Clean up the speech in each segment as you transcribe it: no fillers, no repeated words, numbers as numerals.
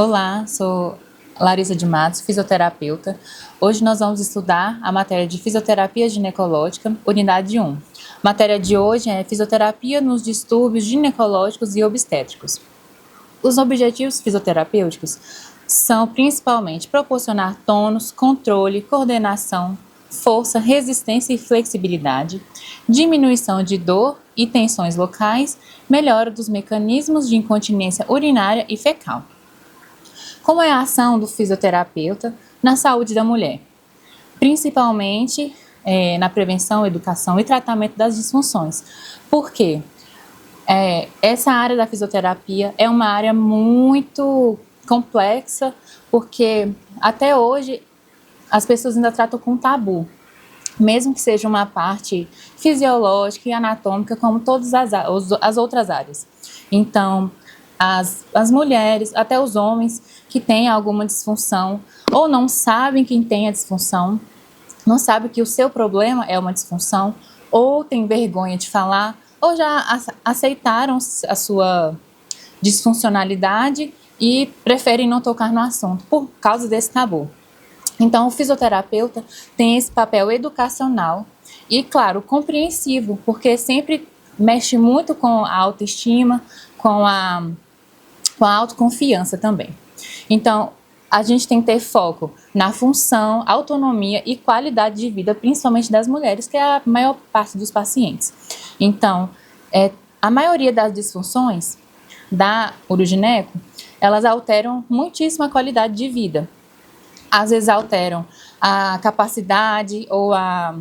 Olá, sou Larissa de Matos, fisioterapeuta. Hoje nós vamos estudar a matéria de Fisioterapia Ginecológica, unidade 1. A matéria de hoje é Fisioterapia nos distúrbios ginecológicos e obstétricos. Os objetivos fisioterapêuticos são principalmente proporcionar tônus, controle, coordenação, força, resistência e flexibilidade, diminuição de dor e tensões locais, melhora dos mecanismos de incontinência urinária e fecal. Como é a ação do fisioterapeuta na saúde da mulher? Principalmente na prevenção, educação e tratamento das disfunções. Por quê? Essa área da fisioterapia é uma área muito complexa, porque até hoje as pessoas ainda tratam com tabu, mesmo que seja uma parte fisiológica e anatômica, como todas as outras áreas. Então, as mulheres, até os homens que têm alguma disfunção, ou não sabem quem tem a disfunção, não sabem que o seu problema é uma disfunção, ou tem vergonha de falar, ou já aceitaram a sua disfuncionalidade e preferem não tocar no assunto por causa desse tabu. Então, o fisioterapeuta tem esse papel educacional e, claro, compreensivo, porque sempre mexe muito com a autoestima, com a autoconfiança também. Então, a gente tem que ter foco na função, autonomia e qualidade de vida, principalmente das mulheres, que é a maior parte dos pacientes. Então, a maioria das disfunções da urogineco, elas alteram muitíssimo a qualidade de vida. Às vezes alteram a capacidade ou a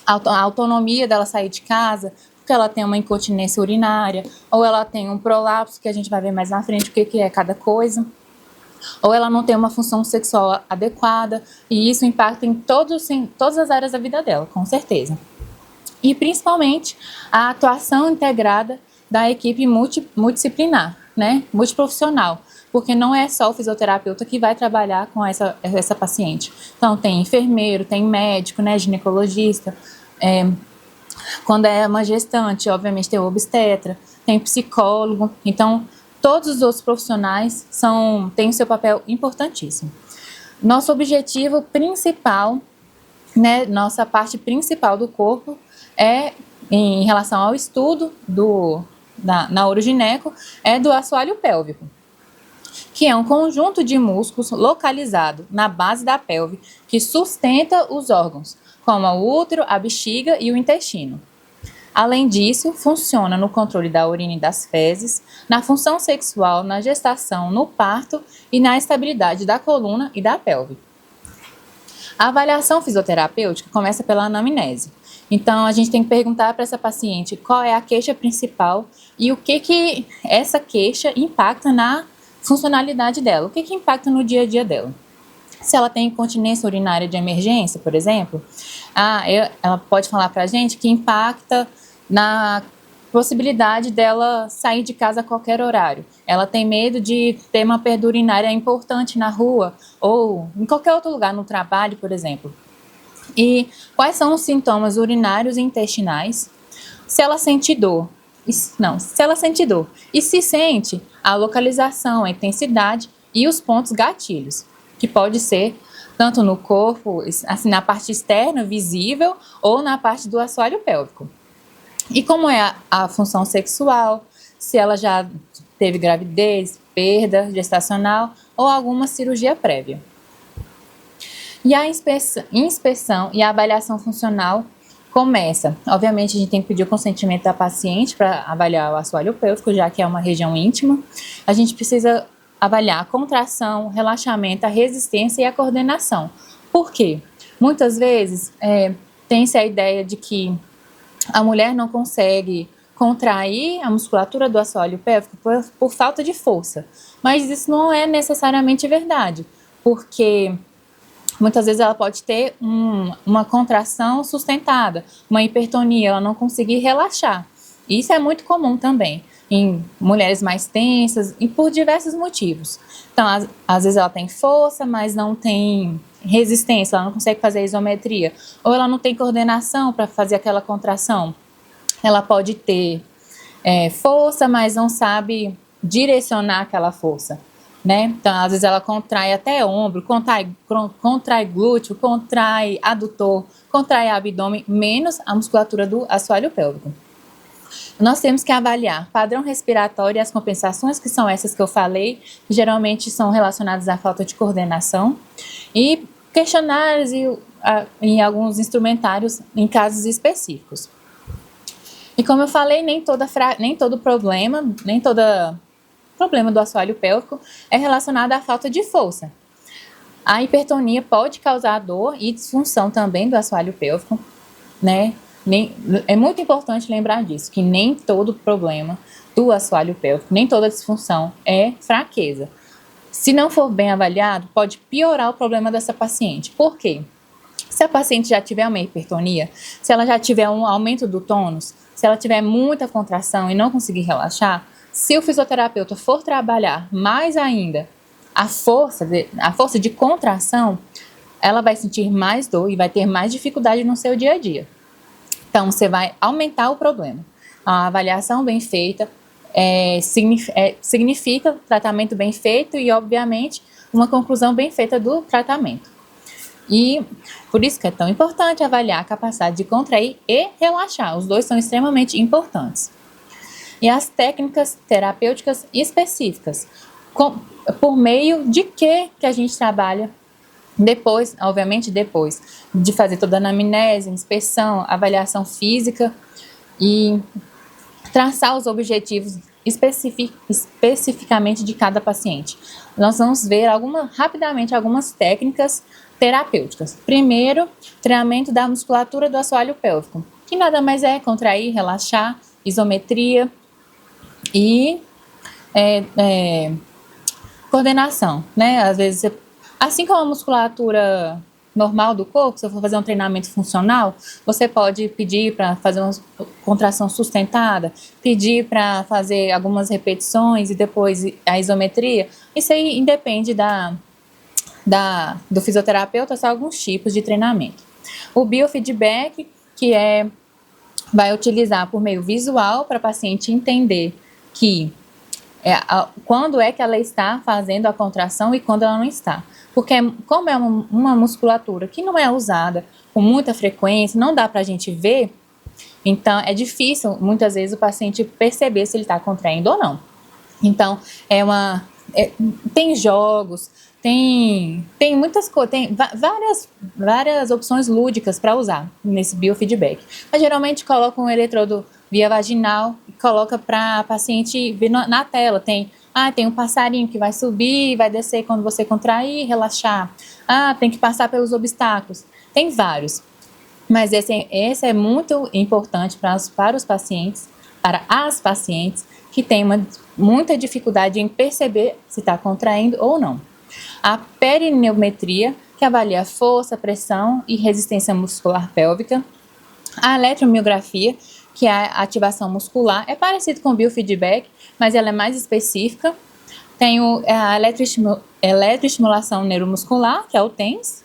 autonomia dela sair de casa, porque ela tem uma incontinência urinária, ou ela tem um prolapso, que a gente vai ver mais na frente o que é cada coisa, ou ela não tem uma função sexual adequada, e isso impacta em todas as áreas da vida dela, com certeza. E principalmente a atuação integrada da equipe multidisciplinar, né, multiprofissional, porque não é só o fisioterapeuta que vai trabalhar com essa paciente. Então tem enfermeiro, tem médico, né, ginecologista, quando é uma gestante, obviamente tem o obstetra, tem psicólogo, então todos os outros profissionais têm o seu papel importantíssimo. Nosso objetivo principal, né, nossa parte principal do corpo em relação ao estudo na urogineco, é do assoalho pélvico, que é um conjunto de músculos localizado na base da pelve que sustenta os órgãos, como o útero, a bexiga e o intestino. Além disso, funciona no controle da urina e das fezes, na função sexual, na gestação, no parto e na estabilidade da coluna e da pelve. A avaliação fisioterapêutica começa pela anamnese. Então, a gente tem que perguntar para essa paciente qual é a queixa principal e o que essa queixa impacta na funcionalidade dela, o que impacta no dia a dia dela. Se ela tem incontinência urinária de emergência, por exemplo, ela pode falar para a gente que impacta na possibilidade dela sair de casa a qualquer horário. Ela tem medo de ter uma perda urinária importante na rua ou em qualquer outro lugar, no trabalho, por exemplo. E quais são os sintomas urinários e intestinais? Se ela sente dor. Se ela sente dor. E se sente, a localização, a intensidade e os pontos gatilhos, que pode ser tanto no corpo, assim, na parte externa, visível, ou na parte do assoalho pélvico. E como é a função sexual, se ela já teve gravidez, perda gestacional ou alguma cirurgia prévia. E a inspeção e a avaliação funcional começa. Obviamente, a gente tem que pedir o consentimento da paciente para avaliar o assoalho pélvico, já que é uma região íntima. A gente precisa avaliar a contração, relaxamento, a resistência e a coordenação. Por quê? Muitas vezes tem-se a ideia de que a mulher não consegue contrair a musculatura do assoalho pélvico por falta de força. Mas isso não é necessariamente verdade, porque muitas vezes ela pode ter uma contração sustentada, uma hipertonia, ela não conseguir relaxar. Isso é muito comum também em mulheres mais tensas e por diversos motivos. Então, às vezes ela tem força, mas não tem resistência, ela não consegue fazer a isometria, ou ela não tem coordenação para fazer aquela contração. Ela pode ter força, mas não sabe direcionar aquela força. né? Então, às vezes ela contrai até ombro, contrai glúteo, contrai adutor, contrai abdômen, menos a musculatura do assoalho pélvico. Nós temos que avaliar padrão respiratório e as compensações, que são essas que eu falei, que geralmente são relacionadas à falta de coordenação, e questionários e alguns instrumentários em casos específicos. E como eu falei, nem todo problema do assoalho pélvico é relacionado à falta de força. A hipertonia pode causar dor e disfunção também do assoalho pélvico, né? É muito importante lembrar disso, que nem todo problema do assoalho pélvico, nem toda disfunção é fraqueza. Se não for bem avaliado, pode piorar o problema dessa paciente. Por quê? Se a paciente já tiver uma hipertonia, se ela já tiver um aumento do tônus, se ela tiver muita contração e não conseguir relaxar, se o fisioterapeuta for trabalhar mais ainda a força de contração, ela vai sentir mais dor e vai ter mais dificuldade no seu dia a dia. Então, você vai aumentar o problema. A avaliação bem feita significa tratamento bem feito e, obviamente, uma conclusão bem feita do tratamento. E por isso que é tão importante avaliar a capacidade de contrair e relaxar. Os dois são extremamente importantes. E as técnicas terapêuticas específicas. Por meio de que a gente trabalha depois, obviamente depois de fazer toda a anamnese, inspeção, avaliação física e traçar os objetivos especificamente de cada paciente. Nós vamos ver rapidamente algumas técnicas terapêuticas. Primeiro, treinamento da musculatura do assoalho pélvico, que nada mais é contrair, relaxar, isometria e coordenação, né? Às vezes, assim como a musculatura normal do corpo, se eu for fazer um treinamento funcional, você pode pedir para fazer uma contração sustentada, pedir para fazer algumas repetições e depois a isometria. Isso aí independe do fisioterapeuta, são alguns tipos de treinamento. O biofeedback, que vai utilizar por meio visual para a paciente entender quando é que ela está fazendo a contração e quando ela não está. Porque como é uma musculatura que não é usada com muita frequência, não dá para a gente ver, então é difícil muitas vezes o paciente perceber se ele está contraindo ou não. Então, tem jogos, tem muitas coisas, tem várias opções lúdicas para usar nesse biofeedback. Mas geralmente coloca um eletrodo via vaginal e coloca para a paciente ver na tela. Tem um passarinho que vai subir e vai descer quando você contrair, relaxar. Tem que passar pelos obstáculos. Tem vários. Mas esse é muito importante para as pacientes que têm muita dificuldade em perceber se está contraindo ou não. A perineumetria, que avalia a força, pressão e resistência muscular pélvica. A eletromiografia, que é a ativação muscular, é parecido com o biofeedback, mas ela é mais específica. Tem a eletroestimulação neuromuscular, que é o TENS,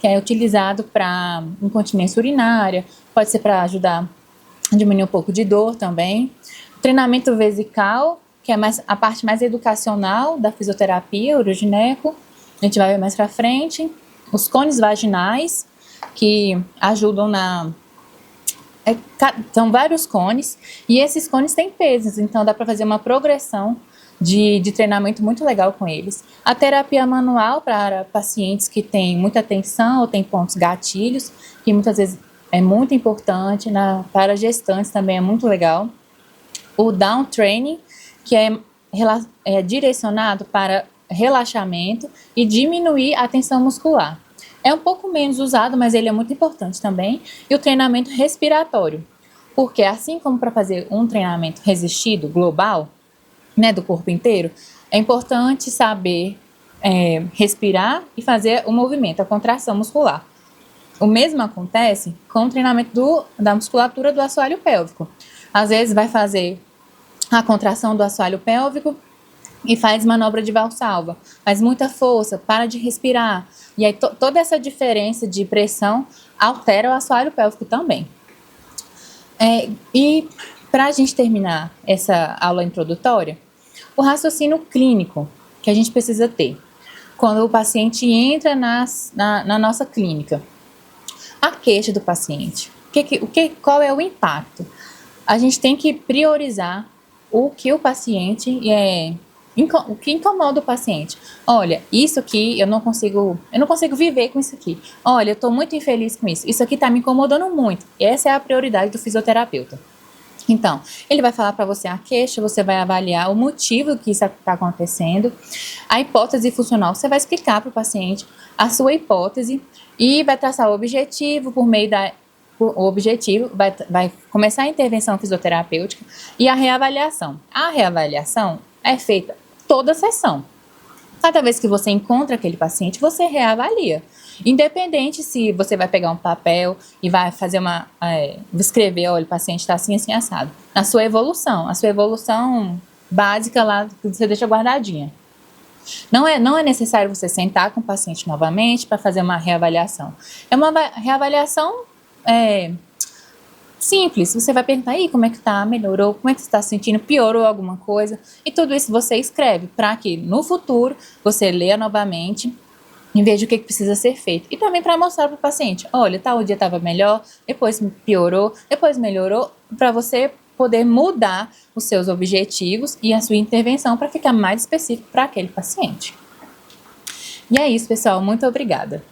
que é utilizado para incontinência urinária, pode ser para ajudar a diminuir um pouco de dor também. Treinamento vesical, que é a parte mais educacional da fisioterapia, urogineco, a gente vai ver mais para frente. Os cones vaginais, que ajudam são vários cones, e esses cones têm pesos, então dá para fazer uma progressão de treinamento muito legal com eles. A terapia manual para pacientes que têm muita tensão ou têm pontos gatilhos, que muitas vezes é muito importante, para gestantes também é muito legal. O down training, que é direcionado para relaxamento e diminuir a tensão muscular. É um pouco menos usado, mas ele é muito importante também. E o treinamento respiratório, porque assim como para fazer um treinamento resistido global, né, do corpo inteiro, é importante saber respirar e fazer o movimento, a contração muscular. O mesmo acontece com o treinamento da musculatura do assoalho pélvico. Às vezes vai fazer a contração do assoalho pélvico e faz manobra de valsalva, faz muita força, para de respirar. E aí toda essa diferença de pressão altera o assoalho pélvico também. E para a gente terminar essa aula introdutória, o raciocínio clínico. que a gente precisa ter quando o paciente entra na nossa clínica. A queixa do paciente. Qual é o impacto? A gente tem que priorizar o que o paciente o que incomoda o paciente. Olha, isso aqui eu não consigo viver com isso aqui. Olha, eu estou muito infeliz com isso. Isso aqui está me incomodando muito. Essa é a prioridade do fisioterapeuta. Então, ele vai falar para você a queixa, você vai avaliar o motivo que isso está acontecendo. A hipótese funcional, você vai explicar para o paciente a sua hipótese e vai traçar o objetivo por meio da... O objetivo vai começar a intervenção fisioterapêutica e a reavaliação. A reavaliação é feita toda sessão. Cada vez que você encontra aquele paciente, você reavalia. Independente se você vai pegar um papel e vai fazer escrever, olha, o paciente está assim, assim, assado. A sua evolução básica lá, que você deixa guardadinha. Não é necessário você sentar com o paciente novamente para fazer uma reavaliação. É uma reavaliação simples. Você vai perguntar, aí, como é que tá? Melhorou? Como é que você está se sentindo? Piorou alguma coisa? E tudo isso você escreve para que no futuro você leia novamente e veja o que precisa ser feito. E também para mostrar para o paciente, olha, tal dia estava melhor, depois piorou, depois melhorou, para você poder mudar os seus objetivos e a sua intervenção para ficar mais específico para aquele paciente. E é isso, pessoal. Muito obrigada.